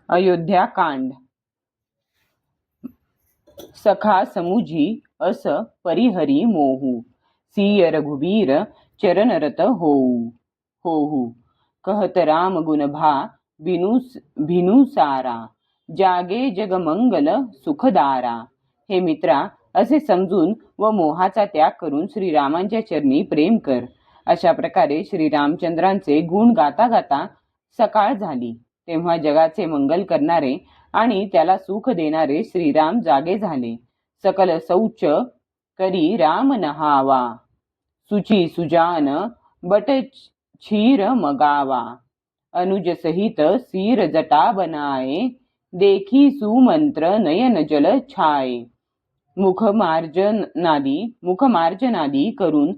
अयोध्याकांड। सखा समुझी अस परिहरी मोहू, सिय रघुबीर चरणरत होऊ। कहत राम गुण भा भिनु सारा, जागे जग मंगल सुखदारा। हे मित्रा, असे समजून व मोहाचा त्याग करून श्रीरामांच्या चरणी प्रेम कर। अशा प्रकारे श्रीरामचंद्रांचे गुण गाता गाता सकाळ झाली, तेव्हा जगाचे मंगल करणारे आणि त्याला सुख देणारे श्रीराम जागे झाले। सकल शौच करी राम नहावा, सुची Sujan but Kshir Magawa. Anuj सहित सीर जटा बनाए, देखी सुमंत्र नयन जल छाए। मुखमार्जनादी करून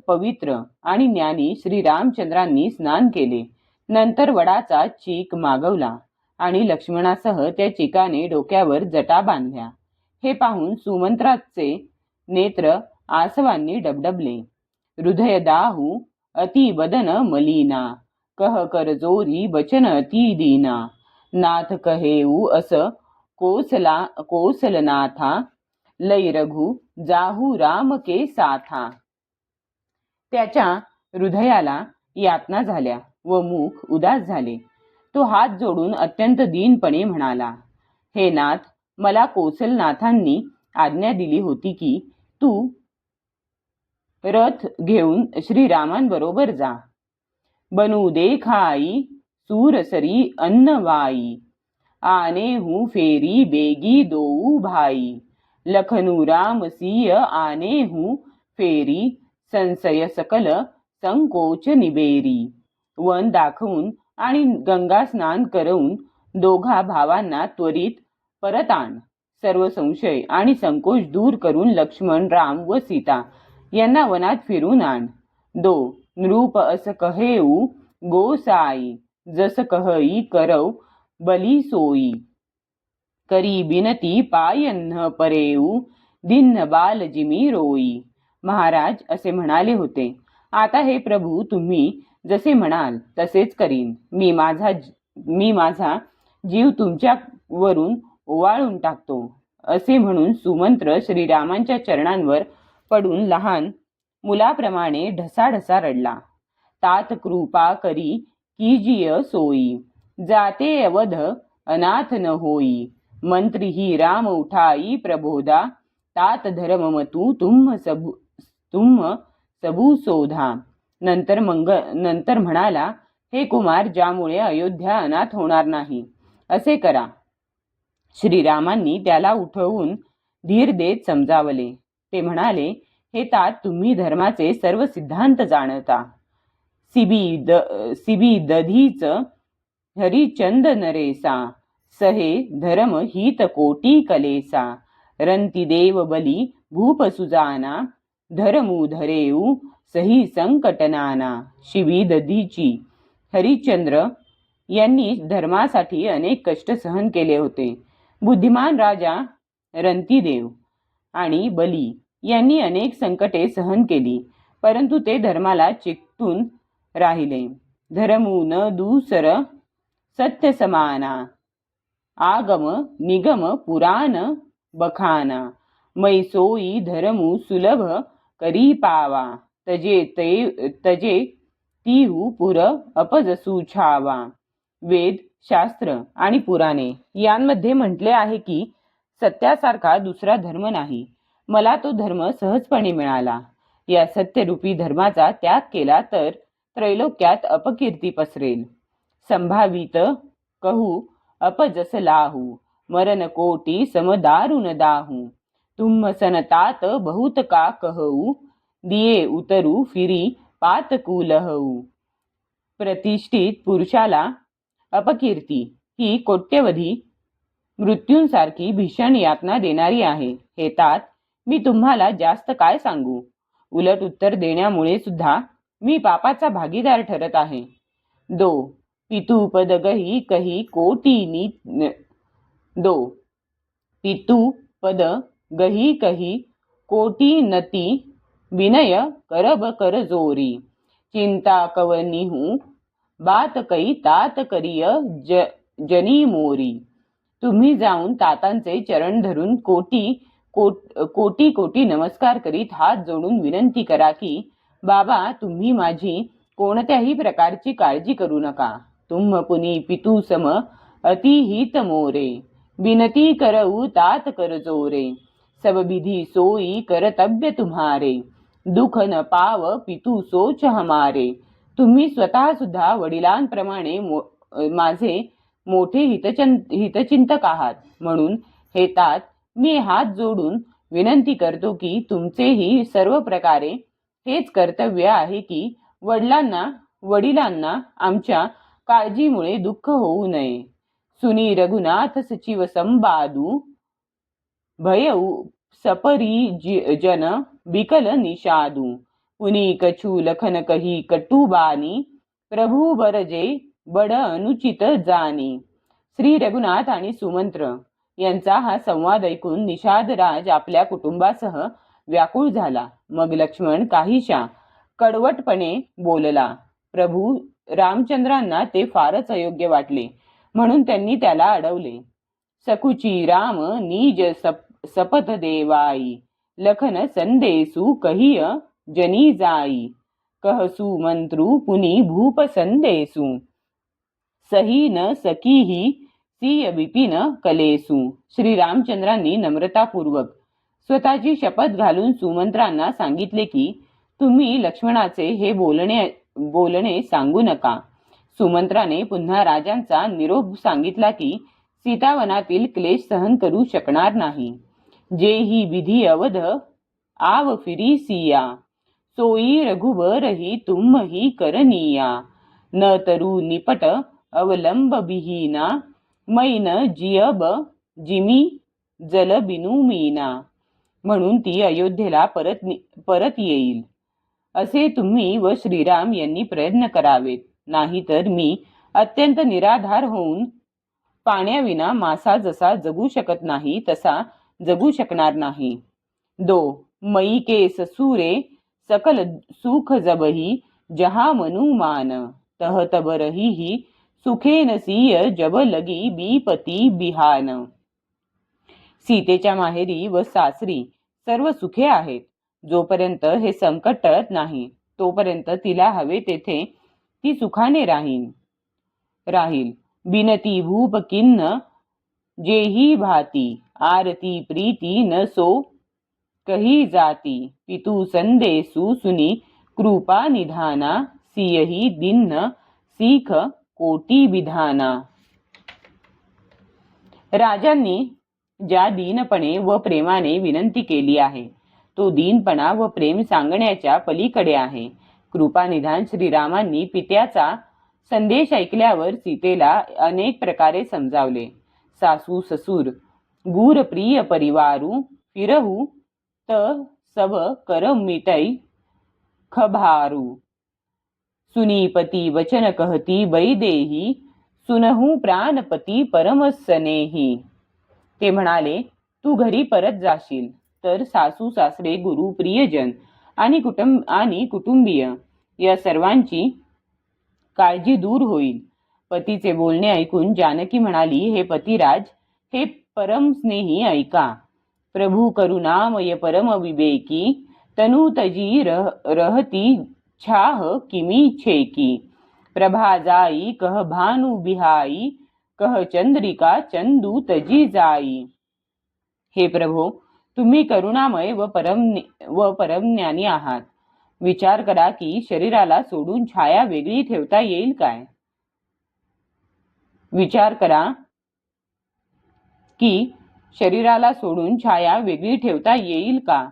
पवित्र आणि ज्ञानी श्रीरामचंद्रांनी स्नान केले। नंतर वडाचा चीक मागवला आणि लक्ष्मणासह त्या चिकाने डोक्यावर जटा बांधल्या। हे पाहून सुमंत्राचे नेत्र आसवांनी डबडबले। हृदय दाहू अति बदन मलिना, कह कर जोरी बचन अति दीना। नाथ कहेऊ अस कोसलनाथा, लय रघु जाहू राम के साथा। त्याच्या हृदयाला यातना झाल्या व मुख उदास झाले। तो हात जोडून अत्यंत दीनपणे म्हणाला, हे नाथ, मला कोसलनाथांनी आज्ञा दिली होती की तू रथ घेऊन श्रीरामांबरोबर जा। बनू देखाई सूरसरी अन्नवाई, आने हूँ फेरी बेगी दोऊ भाई। लखनू राम सिय आने हूँ फेरी, संशय सकल संकोच निबेरी। वन दाखवून आणि गंगा स्नान करवून दोघा भावांना त्वरित परत आण। सर्व संशय आणि संकोच दूर करून लक्ष्मण, राम व सीता यांना वनात फिरून आण। दो नृप अस कहेऊ गोसाई, जस कहई करव बली सोई। करी बिनती पायन्ह परेऊ, दिन्न बाल जिमी रोई। महाराज असे म्हणाले होते, आता हे प्रभू, तुम्ही जसे म्हणाल तसेच करीन। मी माझा जीव तुमच्यावरून ओवाळून टाकतो। असे म्हणून सुमंत्र श्रीरामांच्या चरणांवर पडून लहान मुलाप्रमाणे ढसाढसा रडला। तात कृपा करी कीजिय सोई, जाते अवध अनाथ न होई। मंत्री ही राम उठाई प्रबोधा, तात धर्ममतु तुम्ह सबू शोधा। नंतर म्हणाला, हे कुमार, ज्यामुळे अयोध्या अनाथ होणार नाही असे करा। श्रीरामांनी त्याला उठवून धीर देत समजावले। ते म्हणाले, हे तात, तुम्ही धर्माचे सर्व सिद्धांत जाणता। सिबी दधीच हरिचंद नरेसा, सहे धर्म हित कोटी कलेसा। रंती देव बली भूप सुजाना, धर्मू धरेऊ सही संकटनाना। शिबी दधीची हरिश्चंद्र यांनी धर्मासाठी अनेक कष्ट सहन केले होते। बुद्धिमान राजा रंतीदेव आणि बली यांनी अनेक संकटे सहन केली, परंतु ते धर्माला चिकटून राहिले। धर्मू न दूसर सत्य समाना, आगम निगम पुराण बखाना। मै सोई धर्मू सुलभ करी पावा, तजे तीहू पुर अपजसू छावा। वेद, शास्त्र आणि पुराणे यांमध्ये म्हटले आहे की सत्यासारखा दुसरा धर्म नाही। मला तो धर्म सहजपणे मिळाला। या सत्यरूपी धर्माचा त्याग केला तर त्रैलोक्यात अपकीर्ती पसरेल। संभावित कहू अपजस लाहू, मरण कोटी समदारुण दाहू। तुम सनतात बहुत का कहू, दिये उतरू फिरी पातकुलहू। प्रतिष्ठित पुरुषाला अपकीर्ती ही कोट्यवधी मृत्यूंसारखी भीषण यातना देणारी आहे। हे तात, मी तुम्हाला जास्त काय सांगू? उलट उत्तर देण्यामुळे सुद्धा मी पापाचा भागीदार ठरत आहे। दो पितुपद गही कही कोटी दो पितुपद गही कही कोटी नती, विनय करब कर जोरी। चिंता कवनिहू बात कई तात करिय जनी मोरी. तुम्ही जाऊन तातांचे चरण धरून कोटी कोटी नमस्कार करीत हात जोडून विनंती करा की बाबा, तुम्ही माझी कोणत्याही प्रकारची काळजी करू नका. तुम पुनी पितू सम अतिहित मोरे. बिनती करऊ तात कर जोरे. सब विधी सोई करतव्य तुम्हारे. दुख न पाव पितू सोच हमारे. तुम्ही स्वतः सुद्धा वडिलांप्रमाणे माझे मोठे हितचिंतक आहात. म्हणून हे तात, मी हात जोडून विनंती करतो की तुमचेही सर्व प्रकारे हेच कर्तव्य आहे की वडिलांना आमच्या काळजीमुळे दुःख होऊ नये. सुनी रघुनाथ सचिव संबादू भय सपरी जन बिकल निषादू. पुनी कछु लखन कही कटुबानी. प्रभु बरजे बड अनुचित जानी. श्री रघुनाथ आणि सुमंत्र यांचा हा संवाद ऐकून निषादराज आपल्या कुटुंबासह व्याकुळ झाला. मग लक्ष्मण काहीशा कडवटपणे बोलला. प्रभू रामचंद्रांना ते फारच अयोग्य वाटले, म्हणून त्यांनी त्याला अडवले. सकुची राम नीज सपथ देवाई. लखन संदेसु कहिय जनी जाई. कहसु मंत्रु पुनी भूप संदेसु. सही न सकीही सिय विपिन कलेसु. श्री रामचंद्रांनी नम्रतापूर्वक स्वतःची शपथ घालून सुमंत्रांना सांगितले की तुम्ही लक्ष्मणाचे हे बोलणे सांगू नका. सुमंत्राने पुन्हा राजांचा निरोप सांगितला की सीतावनातील क्लेश सहन करू शकणार नाही. जे ही विधी अवध आव फिरी सिया. सोई रघुबरही तुम ही करनिया. न तरु निपट अवलंब बिहीना. मैन जियब जिमी जल बिनु मीना. म्हणून ती अयोध्येला परत येईल असे तुम्ही व श्रीराम यांनी प्रयत्न करावेत. नाहीतर मी अत्यंत निराधार होऊन पाण्याविना मासा जसा जगू शकत नाही तसा जगू शकणार नाही. दो मई के ससुरे सकल सुख जबही. जहा मनुमान तह तब रही सुखे नसीय जब लगी बीपती बिहान. सीतेच्या माहेरी व सासरी सर्व सुखे आहेत. जोपर्यंत हे संकट टळत नाही तोपर्यंत तिला हवे तेथे ती सुखाने राहील. बिनती भूप किन्न जेही भाती. आरती प्रीती न सो कही जाती. पितु संदेसु सुनी कृपा निधाना. सियही दिन्न सीख कोटी विधाना. राजांनी ज्या दीनपणे व प्रेमाने विनंती केली आहे तो दीनपणा व प्रेम सांगण्याच्या पलीकडे आहे. कृपानिधान श्रीरामांनी पित्याचा संदेश ऐकल्यावर सीतेला अनेक प्रकारे समजावले. सासू ससुर गुर प्रिय परिवारू. फिरहू त सब कर मिटई खभारू. सुनीपती वचन कहती बैदेही. सुनहू प्राणपती परम स्नेही. ते म्हणाले, तू घरी परत जाशील तर सासू सासरे गुरु प्रियजन आणि कुटुंबीय या सर्वांची काळजी दूर होईल. पतीचे बोलणे ऐकून जानकी म्हणाली, हे पतिराज, हे परम स्नेही ऐका. प्रभू करुणामय परम विवेकी. तनु तजी रहती छाह किमी छेकी. प्रभा जाई कह भानु बिहाई. कह चंद्रिका चंदू तजी जाई. हे प्रभो, तुम्ही करुणामय व परमज्ञानी आहात. विचार करा की शरीराला सोडून छाया वेगळी ठेवता येईल काय? विचार करा की शरीराला सोडून छाया वेगळी ठेवता येईल का?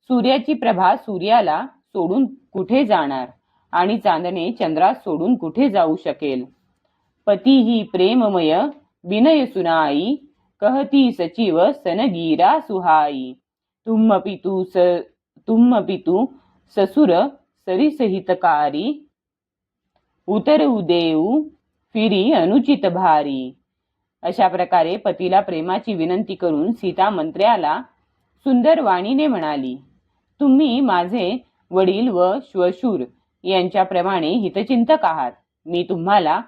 सूर्याची प्रभा सूर्याला सोडून कुठे जाणार आणि चांदणे चंद्रास सोडून कुठे जाऊ शकेल? पती ही प्रेममय विनय सुनाई. कहती सचिव सनगीरा सुहाई. तुम पितु ससुर सरिसहितकारी. उतरऊ देऊ फिरी अनुचित भारी. अशा प्रकारे पतीला प्रेमाची विनंती करून सीता मंत्र्याला सुंदर वाणीने म्हणाली, तुम्ही माझे वडील व श्वशुर यांच्याप्रमाणे हितचिंतक आहात. मी तुम्हाला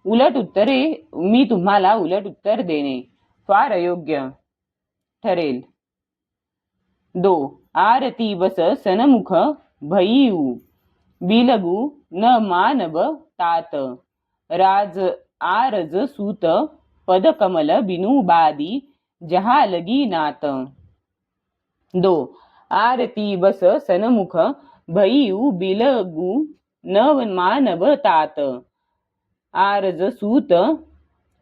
मी तुम्हाला उलट उत्तर देणे फार अयोग्य ठरेल. 2. आरती बस सनमुख भयीऊ बिलगू न मानव तात राज आरज सूत पदकमल बिनुबादी जहालगी नात. 2. आरती बस सनमुख भयीऊ बिलगू न मानव तात आरज सूत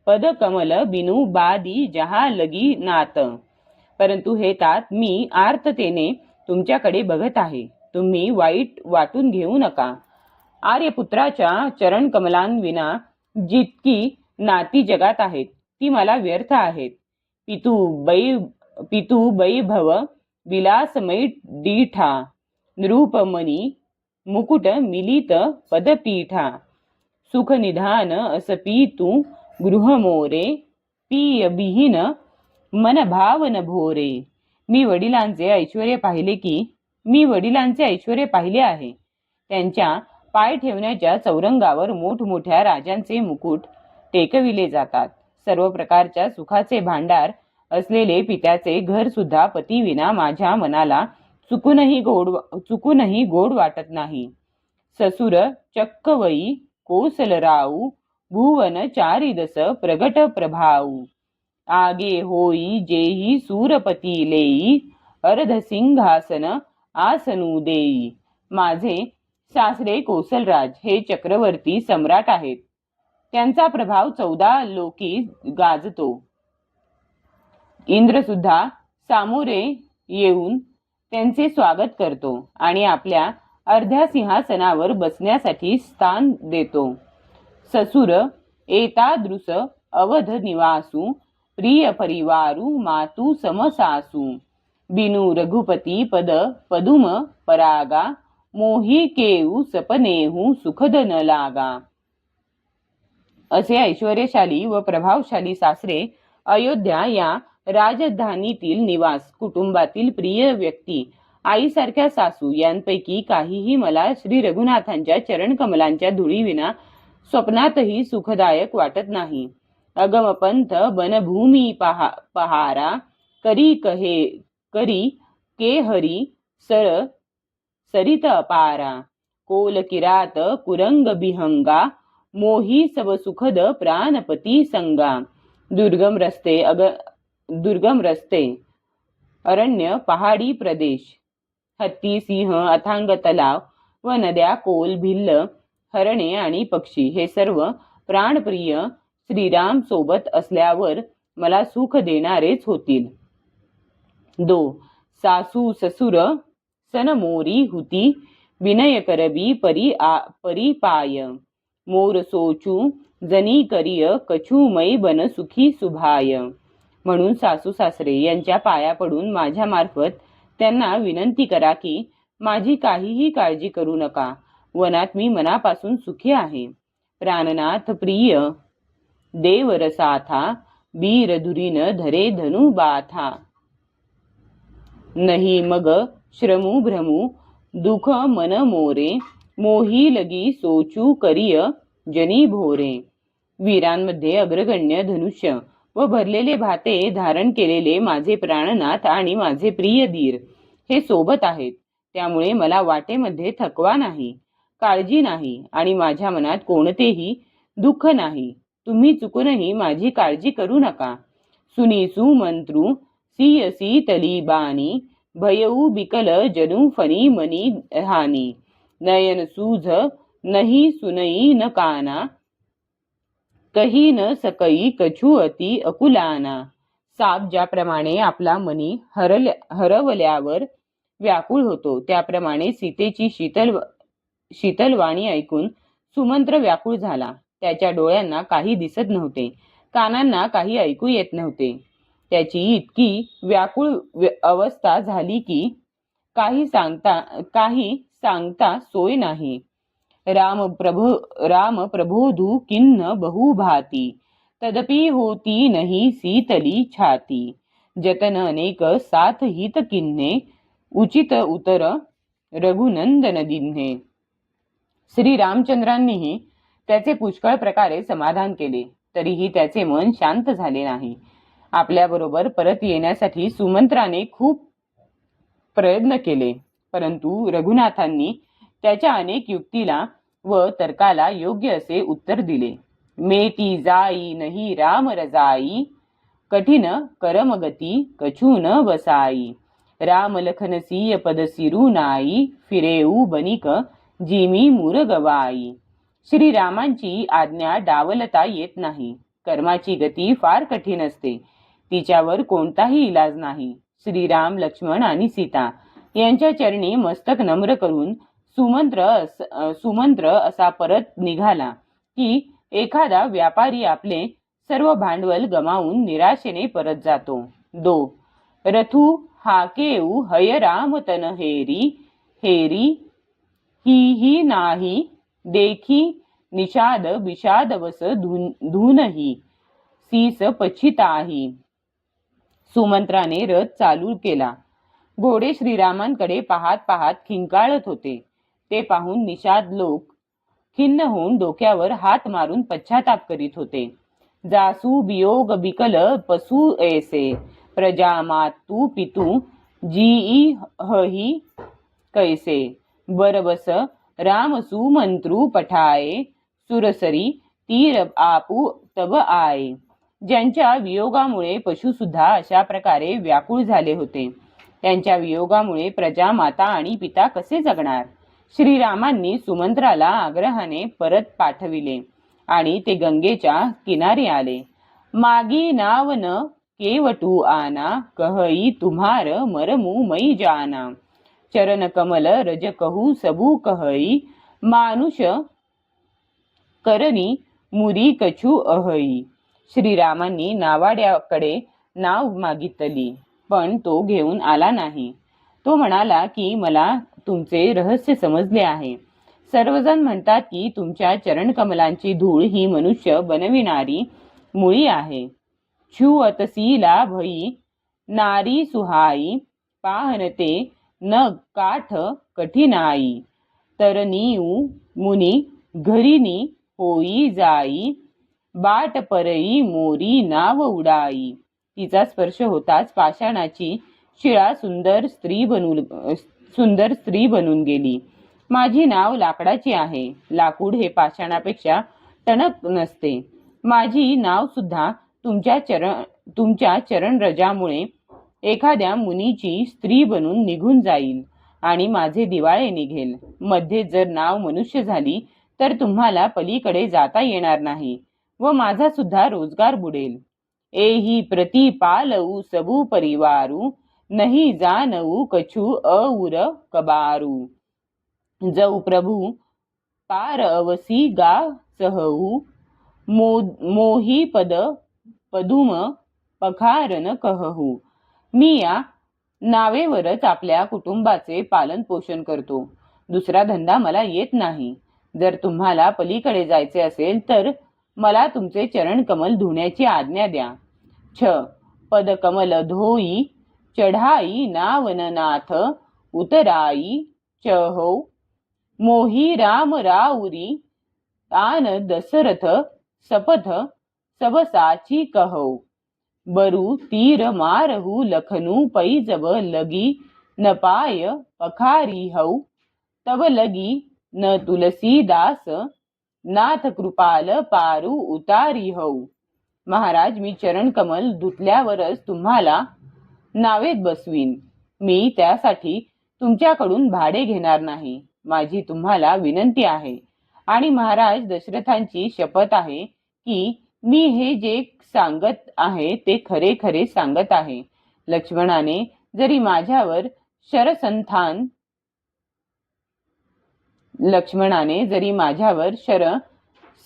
पदकमल बिनुबादी जहालगी नात. परंतु हे तात मी आर्ततेने तुमच्याकडे बघत आहे. तुम्ही वाईट वाटून घेऊ नका. आर्यपुत्राच्या चरणकमलांविना जितकी नाती जगात आहेत ती मला व्यर्थ आहेत. पितू वैभव विलासमय दीठा नृपमणी मुकुट मिलित पदपीठा सुख निधान असपी तू गृहमोरे पियबिहीन मन भावन भोरे. मी वडिलांचे ऐश्वर्य पाहिले आहे. त्यांच्या पाय ठेवण्याच्या चौरंगावर मोठमोठ्या राजांचे मुकुट टेकविले जातात. सर्व प्रकारच्या सुखाचे भांडार असलेले पित्याचे घर सुद्धा पतीविना माझ्या मनाला चुकूनही गोड वाटत नाही. ससुर चक्कवई कोसलराऊ भुवन चारिदस प्रगट प्रभाऊ आगे होई जेही सूरपती लेई अर्धसिंहासन आसनू देई. माझे सासरे कोसलराज हे चक्रवर्ती सम्राट आहेत. त्यांचा प्रभाव 14 लोकी गाजतो. इंद्र सुद्धा सामोरे येऊन त्यांचे स्वागत करतो आणि आपल्या अर्ध्या सिंहासनावर बसण्यासाठी स्थान देतो. ससुर एतादृश अवध निवासू प्रिय परिवारू मातू समसासू बिनु रघुपती पदुम परागा मोही केऊ सपनेहू सुखद न लागा. असे ऐश्वर्यशाली व प्रभावशाली सासरे, अयोध्या या राजधानीतील निवास, कुटुंबातील प्रिय व्यक्ती, आईसारख्या सासू यांपैकी काहीही मला श्री रघुनाथांच्या चरणकमलांच्या धुळीविना स्वप्नातही सुखदायक वाटत नाही. अगमपंथ बनभूमी पहारा करी के हरी सरित अपारा कोल किरात कुरंग बिहंगा मोही सब सुखद प्राणपती संगा. दुर्गम रस्ते अरण्य पहाडी प्रदेश हत्ती सिंह अथांग तलाव व नद्या कोल भिल्ल हरणे आणि पक्षी हे सर्व प्राणप्रिय श्रीराम सोबत असल्यावर मला सुख देणारेच होतील. 2. सासू ससुर सनमोरी हुती विनय करबी परिपाय मोर सोचू जनी करिय कछुमय बन सुखी सुभाय. म्हणून सासू सासरे यांच्या पाया पडून माझ्या मार्फत त्यांना विनंती करा की माझी काहीही काळजी करू नका. वनात मी मनापासून सुखी आहे. प्राणनाथ प्रिय देवरसाथा बीर धुरीन धरे धनु बाथा नहीं मग श्रमू भ्रमू दुख मन मोरे मोही लगी सोचू करिय जनी भोरे. वीरांमध्ये अग्रगण्य धनुष्य व भरलेले भाते धारण केलेले माझे प्राणनाथ आणि माझे प्रिय धीर हे सोबत आहेत. त्यामुळे मला वाटेमध्ये थकवा नाही, काळजी नाही आणि माझ्या मनात कोणतेही दुःख नाही. तुम्ही चुकूनही माझी काळजी करू नका. सुनीसू मंत्रू सियसी तलीबानी भयऊ बिकल जनु फनी मनी हानी नयन सूझ नहीं सुनई न काना कही न सकई कछु अति अकुलाना. साप ज्याप्रमाणे आपला मनी हरवल्यावर व्याकुळ होतो त्याप्रमाणे सीतेची शीतल वाणी ऐकून सुमंत्र व्याकुळ झाला. त्याच्या डोळ्यांना काही दिसत नव्हते, कानांना काही ऐकू येत नव्हते. त्याची इतकी व्याकुळ अवस्था झाली की काही सांगता सोय नाही. राम प्रबोधू किन्न बहुभाती तदपि होती नहीं सीतली छाती जतन अनेक साथ हित किन्हे उचित उतर रघुनंदन दिन्हे. श्री रामचंद्रांनीही त्याचे पुष्कळ प्रकारे समाधान केले, तरीही त्याचे मन शांत झाले नाही. आपल्याबरोबर परत येण्यासाठी सुमंत्राने खूप प्रयत्न केले, परंतु रघुनाथांनी त्याच्या अनेक युक्तीला व तर्काला योग्य असे उत्तर दिले. मेटी जाई नाही राम रजाई, कठीण करमगती कछु न बसाई. राम लखन सिय पद सिरू नाई, फिरेऊ बनिक जिमी मूर गवाई. श्रीरामांची आज्ञा डावलता येत नाही. कर्माची गती फार कठीण असते, तिच्यावर कोणताही इलाज नाही. श्रीराम, लक्ष्मण आणि सीता यांच्या चरणी मस्तक नम्र करून सुमंत्र असा परत निघाला की एखादा व्यापारी आपले सर्व भांडवल गमावून निराशेने परत जातो. 2 रथू हाकेऊ हय राम तन हेरी, हेरी ही नाही देखी निषाद विषाद वस धूनही, सीस पछिताही. सुमंत्राने रथ चालू केला. घोडे श्रीरामांकडे पाहत पाहत खिंकाळत होते. ते पाहून निषाद लोक खिन्न होऊन डोक्यावर हात मारून पश्चाताप करीत होते. जासू वियोग बिकल पशु ऐसे, प्रजा मातू पितू जीई हही कैसे. बरबस राम सुमंत्रु पठाये, सुरसरी तीर आपू तब आये. ज्यांच्या वियोगामुळे पशु सुद्धा अशा प्रकारे व्याकुळ झाले होते, त्यांच्या वियोगामुळे प्रजा, माता आणि पिता कसे जगणार. श्रीरामांनी सुमंत्राला आग्रहाने परत पाठविले आणि ते गंगेच्या किनारी आले. मागी नाव न केवटू आना, कहई तुम्हार मरमू मई जाना. चरण कमल रज कहू सबू कहई, मानुष करनी मुरी कछु अहई. श्रीरामांनी नावाड्याकडे नाव मागितली, पण तो घेऊन आला नाही. तो म्हणाला की मला तुमचे रहस्य समजले आहे. सर्वजण म्हणतात की तुमच्या चरणकमलांची धूळ ही मनुष्य बनविणारी मुळी आहे. छुअतसीला भई नारी सुहाई, पाहनते न काठ कठीणाई. तरनीऊ मुनी घरीनी होई जाई, बाट परई मोरी नाव उडाई. तिचा स्पर्श होताच पाषाणाची शिळा सुंदर स्त्री बनून गेली. माझी नाव लाकडाची आहे. लाकूड हे पाषाणापेक्षा टणक नसते. माझी नाव सुद्धा तुमच्या चरणरजामुळे एखाद्या मुनीची स्त्री बनून निघून जाईल आणि माझे दिवाळे निघेल. मध्ये जर नाव मनुष्य झाली तर तुम्हाला पलीकडे जाता येणार नाही व माझा सुद्धा रोजगार बुडेल. एही प्रति पालऊ सबू परिवारू, नहीं जानऊ कछु अउर कबारू. जऊ प्रभू पार अवसी गा सहऊ, मोही पद पदुम पखारन कहू. मी या नावेवरच आपल्या कुटुंबाचे पालन पोषण करतो. दुसरा धंदा मला येत नाही. जर तुम्हाला पलीकडे जायचे असेल तर मला तुमचे चरण कमल धुण्याची आज्ञा द्या. पद कमल धोई चढाई नावननाथ, उतराई चहो मोही राम राउरी. तान दशरथ सपथ सबसाची कहो, बरू तीर मारहू लखनू पैजब लगी. न पाय पखारी हऊ तब लगी, न तुलसीदास नाथ कृपाल पारू उतारी हऊ. महाराज, मी चरण कमल धुतल्यावरच तुम्हाला नावेत बसवीन. मी त्यासाठी तुमच्याकडून भाडे घेणार नाही. माझी तुम्हाला विनंती आहे आणि महाराज दशरथांची शपथ आहे की मी हे जे सांगत आहे ते खरे खरे सांगत आहे. लक्ष्मणाने जरी माझ्यावर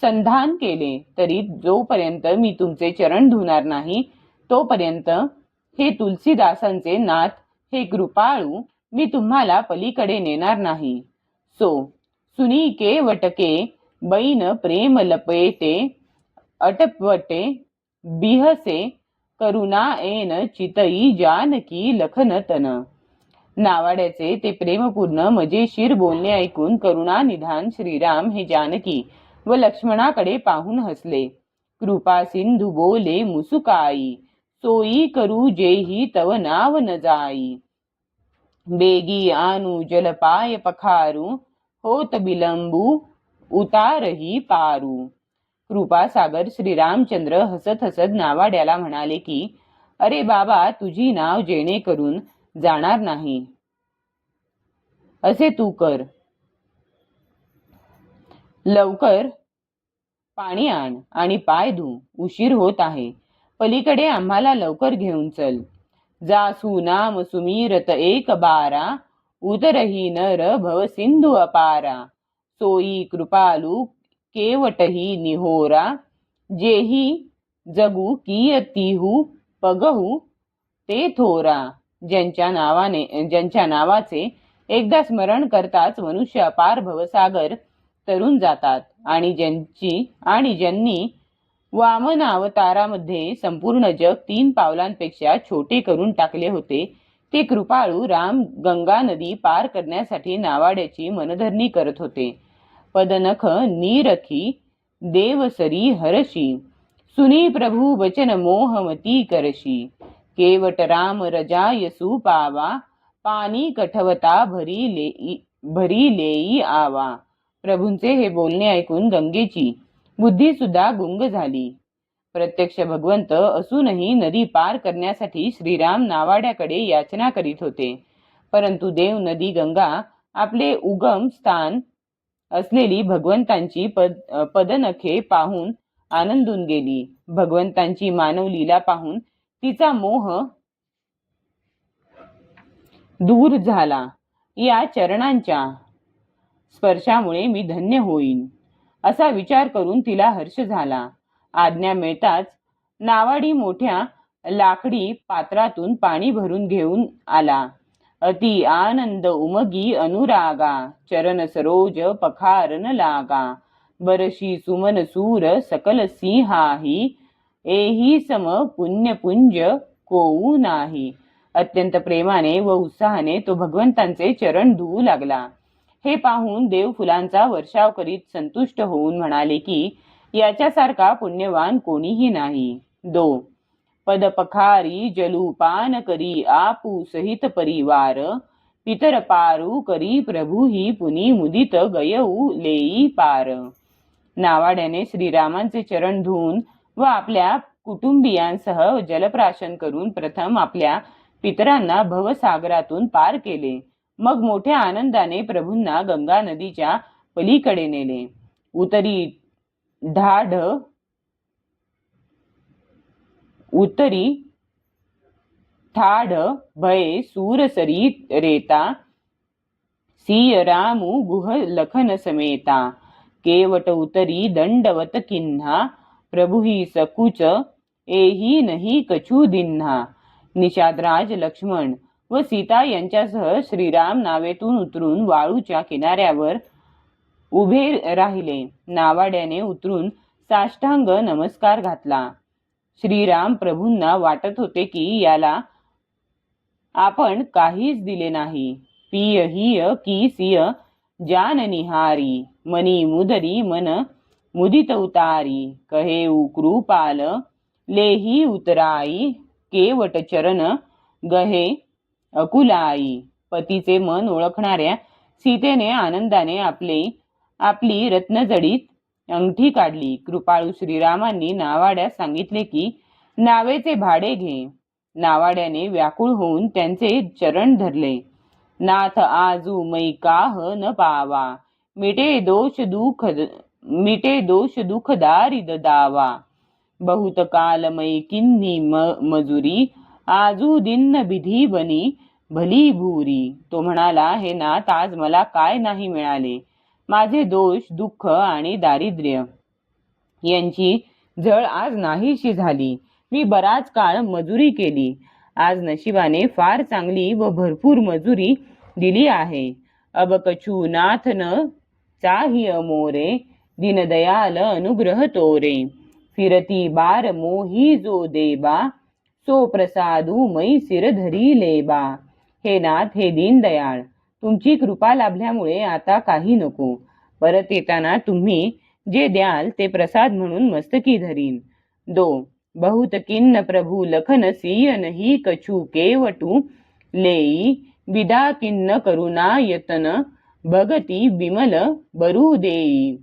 संधान केले तरी जोपर्यंत मी तुमचे चरण धुणार नाही तोपर्यंत हे तुलसीदासांचे नाथ, हे कृपाळू, मी तुम्हाला पलीकडे नेणार नाही. सुनी के वटके बैन प्रेम लपेटे, अटपटे बिहसे करुणा एन चितई जानकी लखन तन. नावाड्याचे ते प्रेमपूर्ण मजेशीर बोलणे ऐकून करुणा निधान श्रीराम हे जानकी व लक्ष्मणाकडे पाहून हसले. कृपा सिंधू बोले मुसुकाई, सोयी करू जेही तव नाव न जाई. बेगी आणू जलपाय पखारू, होत बिलंबू उतारही पारू. कृपासागर श्रीरामचंद्र हसत हसत नावाड्याला म्हणाले की, अरे बाबा, तुझी नाव जेणेकरून जाणार नाही असे तू कर. लवकर पाणी आण आणि पाय धु, उशीर होत आहे. पलीकडे आम्हाला लवकर घेऊन चल. जासू नाम सुमीरत एक बारा, उतरही नर भव सिंधू अपारा. सोई कृपालू केवटही निहोरा, जेही जगू कियतीहू पगहू ते थोरा. ज्यांच्या नावाचे एकदा स्मरण करताच मनुष्य अपार भवसागर तरून जातात आणि ज्यांनी वामन अवतारामध्ये संपूर्ण जग 3 पावलांपेक्षा छोटे करून टाकले होते, ते कृपाळू राम गंगा नदी पार करण्यासाठी नावाड्याची मनधरणी करत होते. पदनख नीरखी देवसरी हरशी, सुनी प्रभू वचन मोहमती करशी. केवट राम रजायसू पावा, पाणी कठवता भरी लेई आवा. प्रभूंचे हे बोलणे ऐकून गंगेची बुद्धी सुद्धा गुंग झाली. प्रत्यक्ष भगवंत असूनही नदी पार करण्यासाठी श्रीराम नावाड्याकडे याचना करीत होते. परंतु देव नदी गंगा आपले उगम स्थान असलेली भगवंतांची पदनखे पाहून आनंदून गेली. भगवंतांची मानव लीला पाहून तिचा मोह दूर झाला. या चरणांच्या स्पर्शामुळे मी धन्य होईन असा विचार करून तिला हर्ष झाला. आज्ञा मिळताच नावाडी मोठ्या लाकडी पात्रातून पाणी भरून घेऊन आला. अति आनंद उमगी अनुरागा, चरण सरोज पखारन लागा. बरशी सुमन सूर सकल सिंहाही, एही सम पुण्यपुंज कोऊ नाही. अत्यंत प्रेमाने व उत्साहाने तो भगवंतांचे चरण धुवू लागला. हे पाहून देव फुलांचा वर्षाव करीत संतुष्ट होऊन म्हणाले की, याच्यासारखा पुण्यवान कोणीही नाही. 2 पद पखारी जलूपान करी आपू सहित परिवार, पितर पारू करी प्रभू ही पुनी मुदित गयऊ लेई पार. नावाड्याने श्रीरामांचे चरण धुवून व आपल्या कुटुंबियांसह जलप्राशन करून प्रथम आपल्या पितरांना भवसागरातून पार केले. मग मोठ्या आनंदाने प्रभूंना गंगा नदीच्या पलीकडे नेले. उत्तरी ठाढ भये सूरसरी रेता, सिय रामू गुह लखन समेता. केवट उतरी दंडवत किन्हा, प्रभुही सकुच एही नाही कछू दिन्हा. निषादराज लक्ष्मण व सीता यांच्यासह श्रीराम नावेतून उतरून वाळूच्या किनाऱ्यावर उभे राहिले. नावाड्याने उतरून साष्टांग नमस्कार घातला. श्रीराम प्रभूंना वाटत होते की याला आपण काहीच दिले नाही. पिय हिय की सिय जान निहारी, मनी मुदरी मन मुदित उतारी. कहे कृपाल लेही उतराई, केवट चरण गहे अकुलाई. पतीचे मन ओळखणाऱ्या सीतेने आनंदाने आपली रत्नजडीत अंगठी काढली. कृपाळू श्रीरामांनी नावाड्यास सांगितले की, नावेचे भाडे घे. नावाड्याने व्याकुळ होऊन त्यांचे चरण धरले. नाथ आजू मै काह न पावा, मिटे दोष दुख दारिद दावा. बहुत काल मै किन्ही मजुरी, आजू दिन्न बिधी बनी भली भूरी. तो म्हणाला, हे नाथ, आज मला काय नाही मिळाले. माझे दोष, दुःख आणि दारिद्र्य यांची झळ आज नाहीशी झाली. मी बराच काळ मजुरी केली. आज नशिबाने फार चांगली व भरपूर मजुरी दिली आहे. अब कछू नाथ न चाही अमोरे, दीनदयाल अनुग्रह तोरे. फिरती बार मोही जो देबा, सो प्रसादू मै सिर धरी लेबा. हे नाथ, हे दीनदयाळ, तुमची कृपा लाभल्यामुळे आता काही नको. परत येताना तुम्ही जे द्याल ते प्रसाद म्हणून मस्तकी धरीन. 2. बहुत किन्न प्रभु लखन सिय नहीं कछु केवटू लेई विदा किन्न करुणा यतन भगती बिमल बरू देई.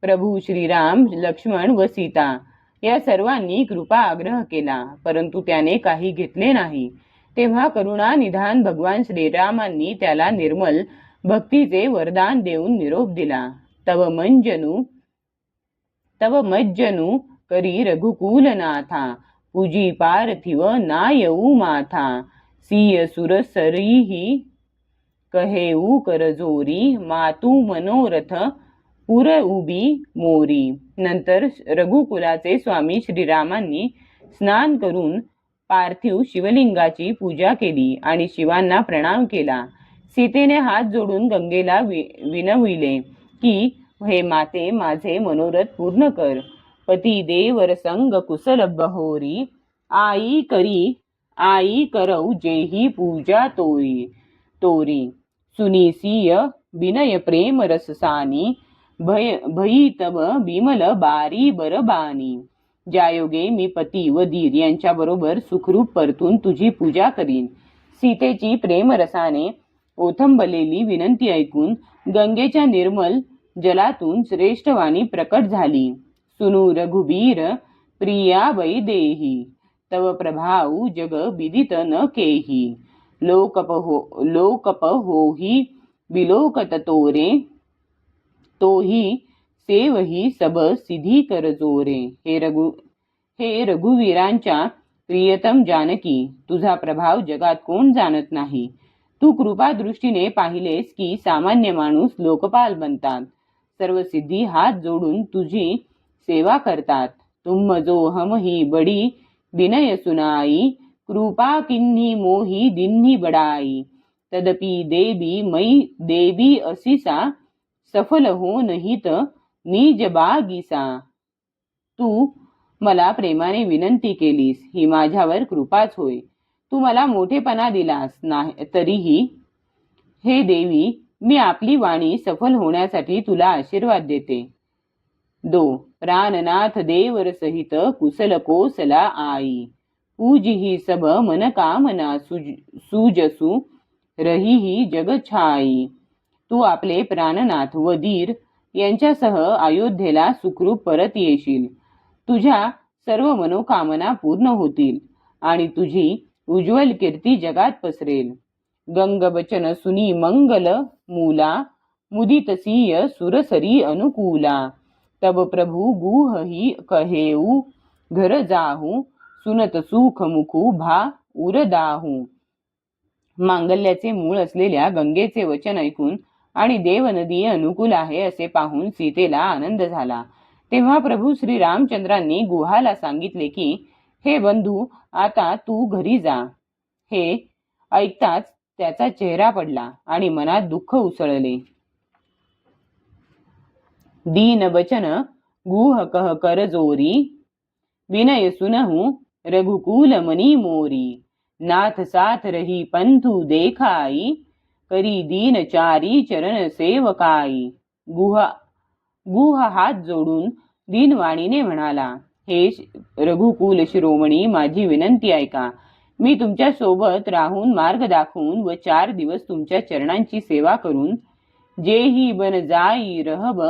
प्रभू श्रीराम, लक्ष्मण व सीता या सर्वांनी कृपा आग्रह केला, परंतु त्याने काही घेतले नाही. तेव्हा करुणा निधान भगवान श्रीरामांनी त्याला निर्मल भक्तीचे वरदान देऊन निरोप दिला. तव मज्जनू करी रघुकुलनाथा पूजी पार्थिव नायऊ माथा सिय सुरसरीही कहेऊ करजोरी मातू मनोरथ पुर उभी मोरी. नंतर रघुकुलाचे स्वामी श्रीरामांनी स्नान करून पार्थिव शिवलिंगाची पूजा केली आणि शिवांना प्रणाम केला. सीतेने हात जोडून गंगेला विनविले की हे माते, माझे मनोरथ पूर्ण कर. पती देवर संग कुशल बहोरी आई करऊ जेही पूजा तोरी सुनिसिय विनय प्रेम रससानी भई तब बिमल बारी बरबानी. ज्यायोगे मी पती व धीर यांच्या बरोबर सुखरूप परतून तुझी पूजा करीन. सीतेची प्रेमरसाने ओथंबलेली विनंती ऐकून गंगेच्या निर्मल जलातून श्रेष्ठ वाणी प्रकट झाली. सुनू रघुबीर प्रिया वैदेही तव प्रभाऊ जग विदित न केही. लोकप होही बिलोकत तोरे तोही सेवही सब सिधी कर जोरे. हे रघुवीरांच्या प्रियतम जानकी, तुझा प्रभाव जगात कोण जाणत नाही. तू कृपा दृष्टीने पाहिलेस की सामान्य माणूस लोकपाल बनतात. सर्व सिद्धी हात जोडून तुझी सेवा करतात. तुम जो हम ही बडी विनय सुनाई कृपा किन्ही मोही दिन्ही बडाई. तदपि देवी असिसा सफल हो नाहीत निज बागीसा. तू मला प्रेमाने विनंती केलीस, ही माझ्यावर कृपाच होय. तू मला मोठेपणा दिलास नाही तरीही हे देवी, मी आपली वाणी सफल होण्यासाठी तुला आशीर्वाद देते. 2. प्राणनाथ देवर सहित कुशल कोसला आई पूजिही सब मन कामना सुजसू रहीही जग छाई. तू आपले प्राणनाथ व धीर यांच्यासह अयोध्येला सुखरूप परत येशील. तुझ्या सर्व मनोकामना पूर्ण होतील आणि तुझी उज्ज्वल कीर्ती जगात पसरेल. गंग बचन सुनी मंगल मूला मुदितसीय सुरसरी अनुकूला. तब प्रभु गुहही कहेऊ घर जाहू सुनत सुख मुखू भा उरदाहू. मांगल्याचे मूळ असलेल्या गंगेचे वचन ऐकून आणि देवनदी अनुकूल आहे असे पाहून सीतेला आनंद झाला. तेव्हा प्रभू श्री रामचंद्रांनी गुहाला सांगितले की हे बंधू, आता तू घरी जा. हे ऐकताच त्याचा चेहरा पडला आणि मनात दुःख उसळले. दीन बचन गुह कह कर जोरी विनय सुनहु रघुकुल मनी मोरी. नाथ साथ रही पंथु देखाई करी दीन चारी चरण सेवकाई. गुह हात जोडून दीनवाणीने म्हणाला, हे रघुकुल शिरोमणी, माझी विनंती ऐका. मी तुमच्या सोबत राहून मार्ग दाखवून व 4 दिवस तुमच्या चरणांची सेवा करून जेही बन जाई रहब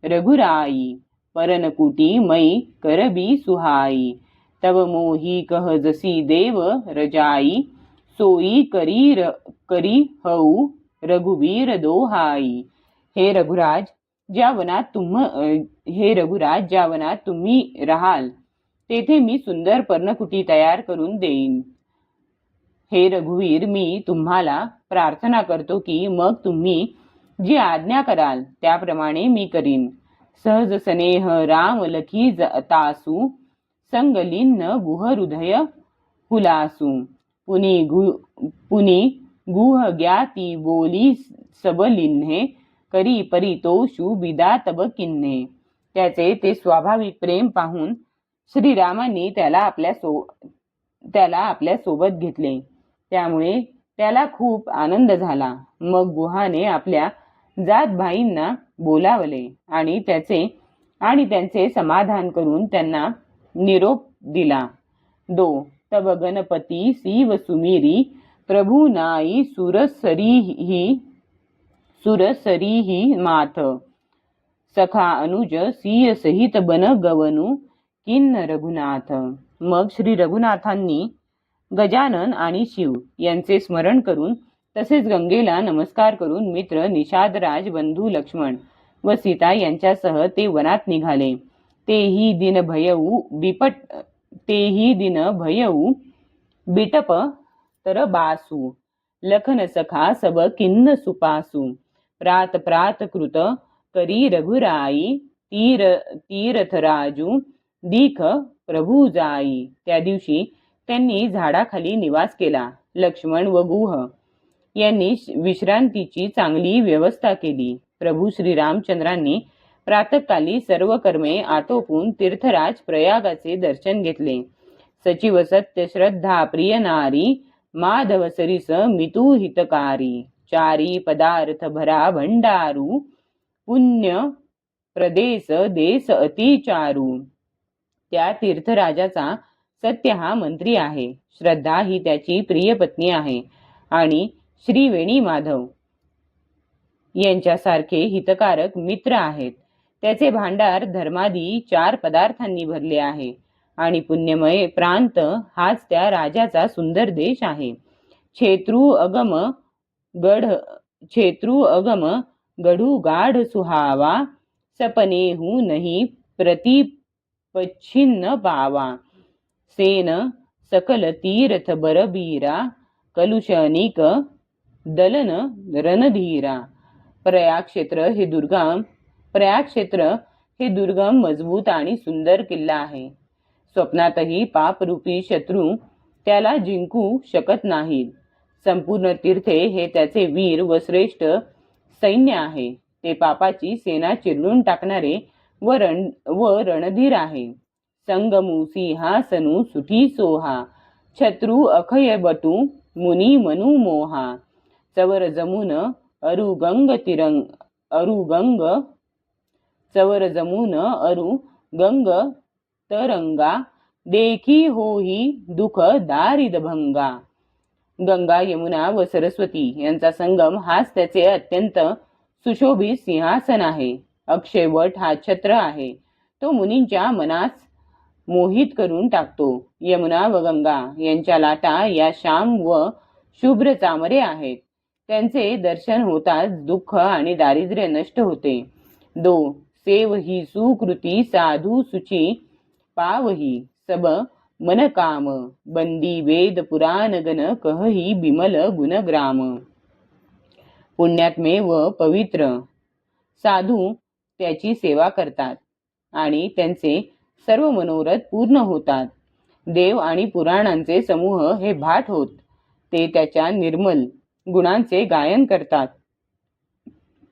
रघुराई. परनकुटी मै करबी सुहाई तब मोही कह जसी देव रजाई. सोई करी हऊ रघुवीर दोहाई. हे रघुराज, ज्या वनात तुम्ही राहाल तेथे मी सुंदर पर्णकुटी तयार करून देईन. हे रघुवीर, मी तुम्हाला प्रार्थना करतो की मग तुम्ही जी आज्ञा कराल त्याप्रमाणे मी करीन. सहज स्नेह राम लखी तासू संगलीन गुह हृदय हुलासू. पुनी गुह ज्ञाती बोली सबलिन्हे करी परितोषू बिदा तब किन्हे. त्याचे ते स्वाभाविक प्रेम पाहून श्रीरामांनी त्याला आपल्या सोबत घेतले. त्यामुळे त्याला खूप आनंद झाला. मग गुहाने आपल्या जात भाईंना बोलावले आणि त्याचे आणि त्यांचे समाधान करून त्यांना निरोप दिला. तब गणपती शिव सुमिरी प्रभू नाई सुरसरीही माथ सखा अनुज सिय सहित बन गवनु किन्न रघुनाथ. मग श्री रघुनाथांनी गजानन आणि शिव यांचे स्मरण करून तसेच गंगेला नमस्कार करून मित्र निषादराज बंधू लक्ष्मण व सीता यांच्यासह ते वनात निघाले. तेही दिन भयऊ बिटप तर बासू लखन सखा सब किन्न सुपासू प्रात प्रात कृत करी रघुराई तीरथराजू दीख प्रभू जाई. त्या दिवशी त्यांनी झाडाखाली निवास केला. लक्ष्मण व गुह यांनी विश्रांतीची चांगली व्यवस्था केली. प्रभू श्री रामचंद्रांनी प्रातःकाली सर्व कर्मे आटोपून तीर्थराज प्रयागाचे दर्शन घेतले. सचिव सत्य श्रद्धा प्रिय नारी माधव सरिस मितू हितकारी चारी पदार्थ भरा भंडारू पुण्य प्रदेश देश अतिचारू. त्या तीर्थराजाचा सत्य हा मंत्री आहे, श्रद्धा ही त्याची प्रिय पत्नी आहे आणि श्री वेणी माधव यांच्यासारखे हितकारक मित्र आहेत. त्याचे भांडार धर्मादी 4 पदार्थांनी भरले आहे आणि पुण्यमय प्रांत हाच त्या राजाचा सुंदर देश आहे. क्षेत्रु अगम गढू गाढ सुहावा सपनेहू नहीं प्रतिपच्छिन्न पावा सेन सकल तीर्थ बरबीरा कलुषनिक दलन रणधीरा. प्रयाग क्षेत्र हे दुर्गम मजबूत आणि सुंदर किल्ला आहे. स्वप्नातही पापरूपी शत्रू त्याला जिंकू शकत नाहीत. संपूर्ण तीर्थे हे त्याचे वीर व श्रेष्ठ सैन्य आहे. ते पापाची सेना चिरडून टाकणारे व रणधीर आहे. संगमू सिंहासनु सुठी सोहा शत्रु अखय बटू मुनी मनु मोहा चवर जमुन अरुगंग तरंगा देखी होही दुख दारिद भंगा. गंगा यमुना व सरस्वती यांचा संगम हाच त्याचे अत्यंत सुशोभित सिंहासन आहे. अक्षयवट हा छत्र आहे. तो मुनींच्या मनास मोहित करून टाकतो. यमुना व गंगा यांच्या लाटा या श्याम व शुभ्र चामरे आहेत. त्यांचे दर्शन होताच दुःख आणि दारिद्र्य नष्ट होते. सेव ही सुकृती साधू सुची पावही सब मन काम बंदी वेद पुराण गण कहही बिमल गुणग्राम. पुण्यात्मे व पवित्र साधू त्याची सेवा करतात आणि त्यांचे सर्व मनोरथ पूर्ण होतात. देव आणि पुराणांचे समूह हे भाट होत. ते त्याच्या निर्मल गुणांचे गायन करतात.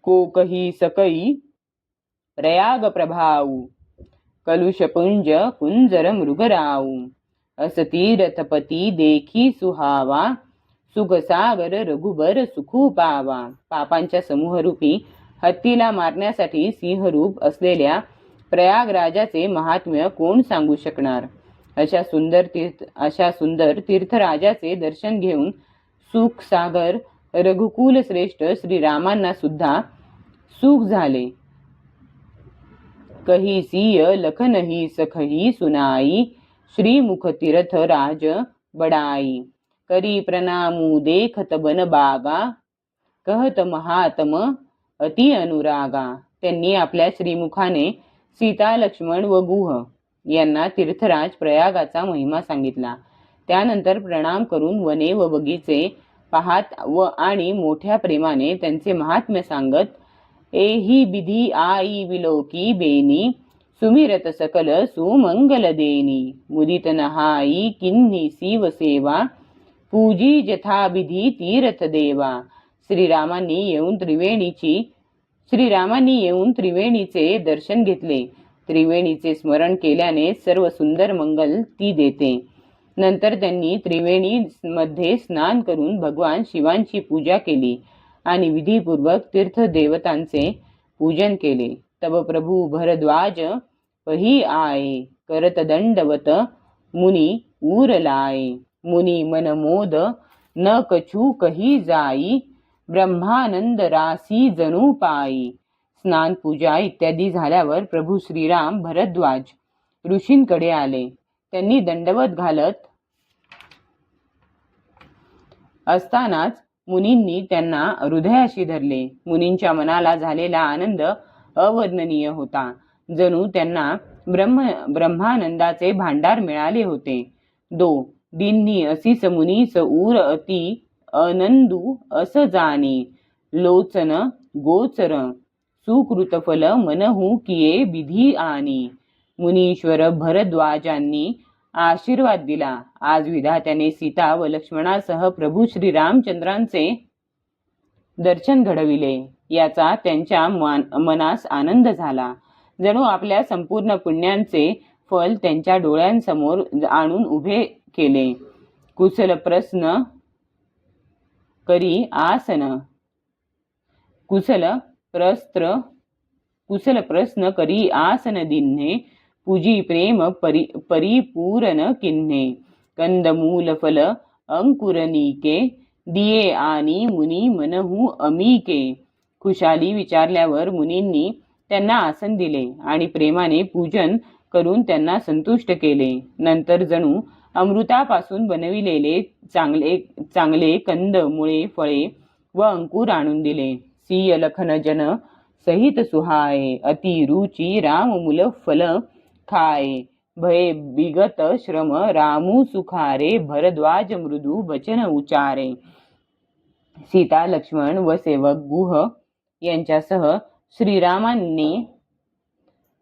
कोकही सकई प्रयाग प्रभाऊ कलुषपुंज कुंजर मृगराऊ असतीरथपती देखी सुहावा सुखसागर रघुबर सुखू पावा. पापांच्या समूहरूपी हत्तीला मारण्यासाठी सिंहरूप असलेल्या प्रयागराजाचे महात्म्य कोण सांगू शकणार. अशा सुंदर तीर्थराजाचे दर्शन घेऊन सुख सागर रघुकुल श्रेष्ठ श्रीरामांना सुद्धा सुख झाले. कही सिय लखनही सखही सुनाई श्रीमुख तीर्थ राज बडाई करी प्रणामू देखत बन बागा कहत महात्म अति अनुरागा. त्यांनी आपल्या श्रीमुखाने सीता लक्ष्मण व गुह यांना तीर्थराज प्रयागाचा महिमा सांगितला. त्यानंतर प्रणाम करून वने व बगीचे पाहत व आणि मोठ्या प्रेमाने त्यांचे महात्म्य सांगत एही विधी आई विलोकी बेनी सुमिरत सकल सुमंगल देनी मुदित नहाई किन्ही शिव सेवा पूजी जथाविधी तीर्थ देवा. श्रीरामांनी येऊन त्रिवेणीचे दर्शन घेतले. त्रिवेणीचे स्मरण केल्याने सर्व सुंदर मंगल ती देते. नंतर त्यांनी त्रिवेणी मध्ये स्नान करून भगवान शिवांची पूजा केली आणि विधीपूर्वक तीर्थदेवतांचे पूजन केले. तब प्रभु भरद्वाज पही आए, करत दंडवत मुनी ऊर लाए। मुनी मन मोद न कछु कही जाई, ब्रह्मानंद रासी जणू पाई। स्नान पूजा इत्यादी झाल्यावर प्रभू श्रीराम भरद्वाज ऋषींकडे आले. त्यांनी दंडवत घालत असतानाच मुनींनी त्यांना हृदयाशी धरले. मुनींच्या मनाला झालेला आनंद अवर्णनीय होता. जणू त्यांना ब्रह्मानंदाचे भांडार मिळाले होते. दिन्नी असीस मुनीस ऊर अति अनंदू अस जाणी, लोचन गोचर सुकृत फल मनहू किये विधी आनी। मुनीश्वर भरद्वाजांनी आशीर्वाद दिला. आज विधात्याने सीता व लक्ष्मणासह प्रभू श्री रामचंद्रांचे दर्शन घडविले. याचा त्यांच्या मनास आनंद झाला. जणू आपल्या संपूर्ण पुण्यांचे फल त्यांच्या डोळ्यांसमोर आणून उभे केले. कुशल प्रश्न करी आसन, कुशल प्रश्न करी आसन दिन्हे, पूजी प्रेम परिपूरन किन्हे। कंदमूल फल अंकुरनिके, दिये आणि मुनी मनहू अमीके। खुशाली विचारल्यावर मुनींनी त्यांना आसन दिले आणि प्रेमाने पूजन करून त्यांना संतुष्ट केले. नंतर जणू अमृतापासून बनविलेले चांगले कंद, मुळे, फळे व अंकुर आणून दिले. सिय लखन जन सहित सुहाये, अति रुची राम मूल फल खाये। भय विगत श्रम रामू सुखारे, भरद्वाज मृदू वचन उचारे। सीता, लक्ष्मण व सेवक गुह यांच्यासह श्रीरामांनी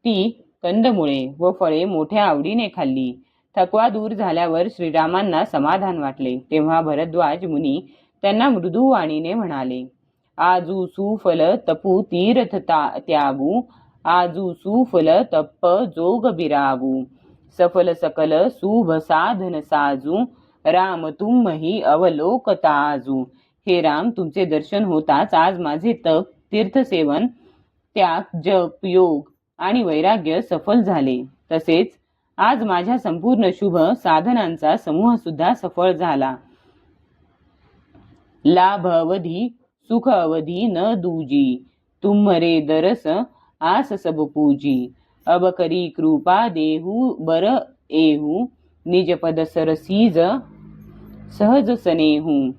ती कंदमुळे व फळे मोठ्या आवडीने खाल्ली. थकवा दूर झाल्यावर श्रीरामांना समाधान वाटले. तेव्हा भरद्वाज मुनी त्यांना मृदू वाणीने म्हणाले, आजू सुफल तपू तीर्थ त्यागू, आजू सुफल तप जोग बिरावू। सफल सकल शुभ साधन साजू, राम तुम्ही अवलोकताजू। हे राम, तुमचे दर्शन होताच आज माझे तप, तीर्थसेवन, त्याग, जप, योग आणि वैराग्य सफल झाले. तसेच आज माझ्या संपूर्ण शुभ साधनांचा समूह सुद्धा सफळ झाला. लाभ अवधी सुख अवधी न दूजी, तुम्हरे दरस आस सब पूजी। अब करी कृपा देहू बर एहू, निज पद सरसीज सहज सनेहू।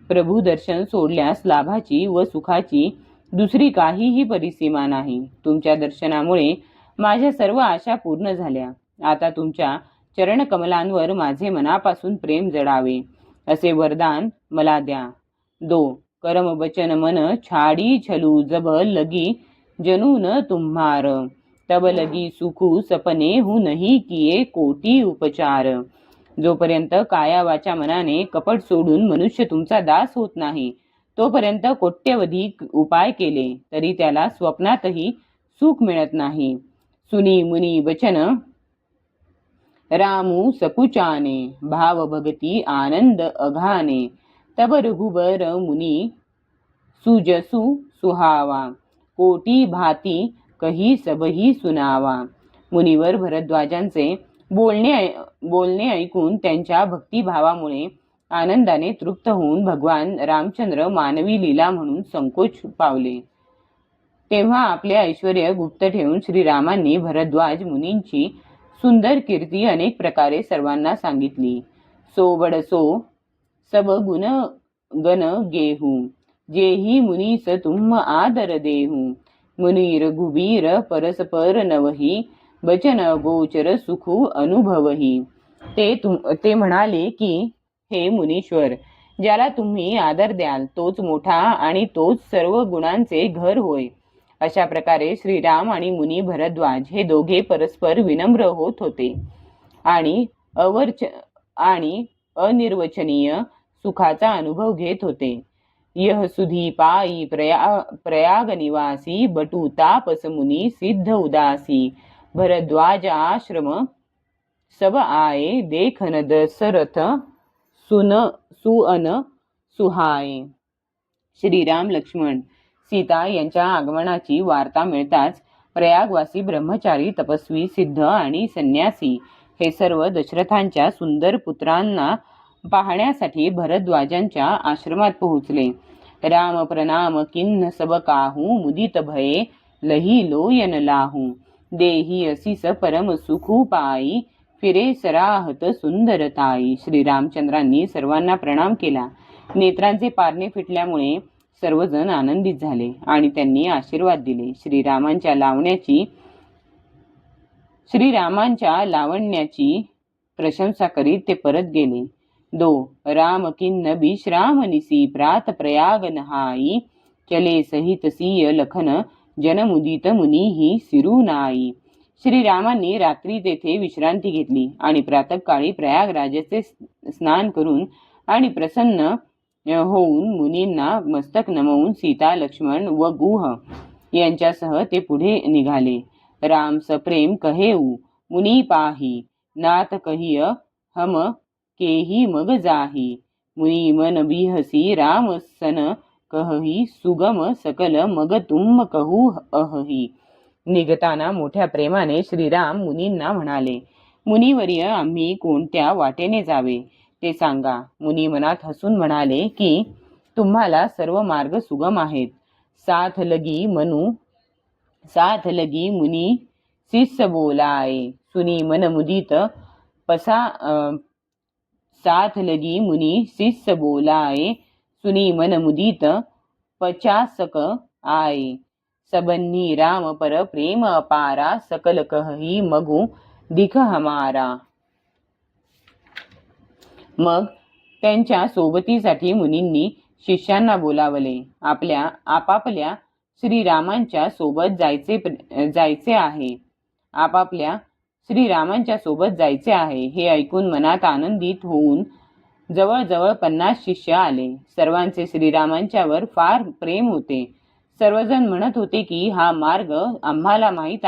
प्रभू दर्शन सोडल्यास लाभाची व सुखाची दुसरी काहीही परिसीमा नाही. तुमच्या दर्शनामुळे माझ्या सर्व आशा पूर्ण झाल्या. आता तुमच्या चरणकमलांवर माझे मनापासून प्रेम जडावे असे वरदान मला द्या. कर्म वचन मन छाडी छलू, जब लगी जनु न तुम्हार। तब लगी सुखू सपने हूँ नहीं किए कोटी उपचार। जोपर्यंत काया वाचा मनाने कपट सोडून मनुष्य तुमचा दास होत नाही, तोपर्यंत कोट्यवधिक उपाय केले तरी त्याला स्वप्नातही सुख मिळत नाही. सुनी मुनी वचन रामू सकुचाने, भाव भगती आनंद अघाने। तब रघुबर मुनी सुजसु सुहावा, कोटी भाती कही सबही सुनावा। मुनिवर भरद्वाजांचे बोलणे ऐकून त्यांच्या भक्तिभावामुळे आनंदाने तृप्त होऊन भगवान रामचंद्र मानवी लीला म्हणून संकोच पावले. तेव्हा आपले ऐश्वर्य गुप्त ठेवून श्रीरामांनी भरद्वाज मुनींची सुंदर कीर्ती अनेक प्रकारे सर्वांना सांगितली. सो बडसो सब गुण गण गेहू, जेही मुनीस तुम आदर देहू। मुनी रघुबीर परस्पर नवही, बचन गोचर सुखू अनुभवही। ते म्हणाले की, हे मुनीश्वर, ज्याला तुम्ही आदर द्याल तोच मोठा आणि तोच सर्व गुणांचे घर होय. अशा प्रकारे श्रीराम आणि मुनी भरद्वाज हे दोघे परस्पर विनम्र होत होते आणि अनिर्वचनीय सुखाचा अनुभव घेत होते. यह सुधी पाई प्रयाग निवासी, बटू तापस मुनी सिद्ध उदासी। भरद्वाज आश्रम सब आए, देखन दशरथ सुअन सुहाए। श्रीराम, लक्ष्मण, सीता यांच्या आगमनाची वार्ता मिळताच प्रयागवासी ब्रह्मचारी, तपस्वी, सिद्ध आणि संन्यासी हे सर्व दशरथांच्या सुंदर पुत्रांना पाहण्यासाठी भरद्वाजांच्या आश्रमात पोहोचले. राम प्रणाम किन्न सब काहू, मुदित भये लही लोयन लाहू. देही असीस परम सुखू पाई, फिरे सराहत सुंदरताई. श्रीरामचंद्रांनी सर्वांना प्रणाम केला. नेत्रांचे पारणे फिटल्यामुळे सर्वजण आनंदित झाले आणि त्यांनी आशीर्वाद दिले. श्रीरामांच्या लावण्याची प्रशंसा करीत ते परत गेले. 2 राम किन्न विश्राम निसी, प्रात प्रयाग नहाई. चले सहित सिय लखन, जनमुदित मुनीही सिरुनाई. श्रीरामांनी रात्री तेथे विश्रांती घेतली आणि प्रातःकाळी प्रयागराजाचे स्नान करून आणि प्रसन्न होऊन मुनींना मस्तक नमवून सीता, लक्ष्मण व गुह यांच्यासह ते पुढे निघाले. राम सप्रेम कहेऊ मुनी पाही, नाथ कहिय हम केही मग जाही. मुनी मन बिहसी राम सन, कहही सुगम सकल मग तुम कहू अहही. निघताना मोठ्या प्रेमाने श्रीराम मुनींना म्हणाले, मुनिवर्य, आम्ही कोणत्या वाटेने जावे ते सांगा. मुनी मनात हसून म्हणाले की तुम्हाला सर्व मार्ग सुगम आहेत. साथ लगी मुनी शिष्य बोलाए, सुनी मन मुदित साथ लगी मुनी शिष्य बोलाए, सुनी मन मुदित पचासक आए. सबन्ही राम पर प्रेम अपारा, सकल कहही मगु दिख हमारा. मग त्यांच्या सोबतीसाठी मुनींनी शिष्यांना बोलावले. आपापल्या श्रीरामांच्या सोबत जायचे आहे. हे ऐकून मनात आनंदित होऊन जवळजवळ 50 शिष्य आले. सर्वांचे श्रीरामांच्यावर फार प्रेम होते. सर्वजण म्हणत होते की हा मार्ग आम्हाला माहीत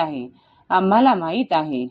आहे.